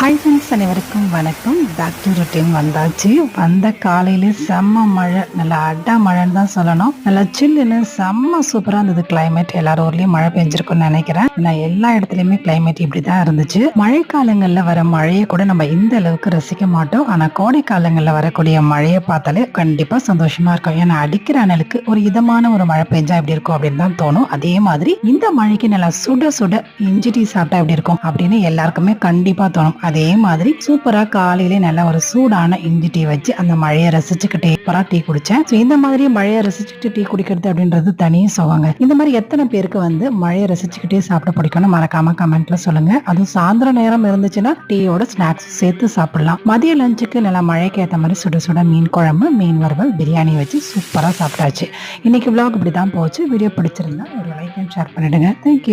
Hi friends, அனைவருக்கும் வணக்கம். Back to routine வந்தாச்சு. வந்த காலையில் செம்ம மழை, நல்லா அட்டா மழைன்னு தான் சொல்லணும். நல்லா சில்லுன்னு செம்ம சூப்பராக இருந்தது கிளைமேட். எல்லாரும் ஊர்லேயும் மழை பெஞ்சிருக்குன்னு நினைக்கிறேன். ஏன்னா எல்லா இடத்துலையுமே கிளைமேட் இப்படி தான் இருந்துச்சு. மழை காலங்களில் வர மழையை கூட நம்ம இந்த அளவுக்கு ரசிக்க மாட்டோம். ஆனால் கோடை காலங்களில் வரக்கூடிய மழையை பார்த்தாலே கண்டிப்பாக சந்தோஷமா இருக்கும். ஏன்னா அடிக்கிற அனலுக்கு ஒரு இதமான ஒரு மழை பெஞ்சா எப்படி இருக்கும் அப்படின்னு தான் தோணும். அதே மாதிரி இந்த மழைக்கு நல்லா சுட சுட இஞ்சி டீ சாப்பிட்டா எப்படி இருக்கும் அப்படின்னு எல்லாருக்குமே கண்டிப்பாக தோணும். அதே மாதிரி சூப்பரா காலையிலே நல்ல ஒரு சூடான இஞ்சி டீ வச்சு அந்த மழையை ரசிச்சுக்கிட்டே சூப்பரா டீ குடிச்சேன். இந்த மாதிரி மழையை ரசிச்சுட்டு டீ குடிக்கிறது அப்படின்றது தனியே சொல்லுவாங்க. இந்த மாதிரி எத்தனை பேருக்கு மழையை ரசிச்சுக்கிட்டே சாப்பிட பிடிக்கும்னு மறக்காம கமெண்ட்ல சொல்லுங்க. அதுவும் சாயந்தர நேரம் இருந்துச்சுன்னா டீயோட ஸ்நாக்ஸ் சேர்த்து சாப்பிடலாம். மதிய லஞ்சுக்கு நல்லா மழைக்கு ஏற்ற மாதிரி சுட சுட மீன் குழம்பு, மீன் வறுவல், பிரியாணி வச்சு சூப்பரா சாப்பிட்டாச்சு. இன்னைக்கு vlog இப்படிதான் போச்சு. வீடியோ பிடிச்சிருந்தா ஒரு லைக் அண்ட் ஷேர் பண்ணிடுங்க. தேங்க்யூ.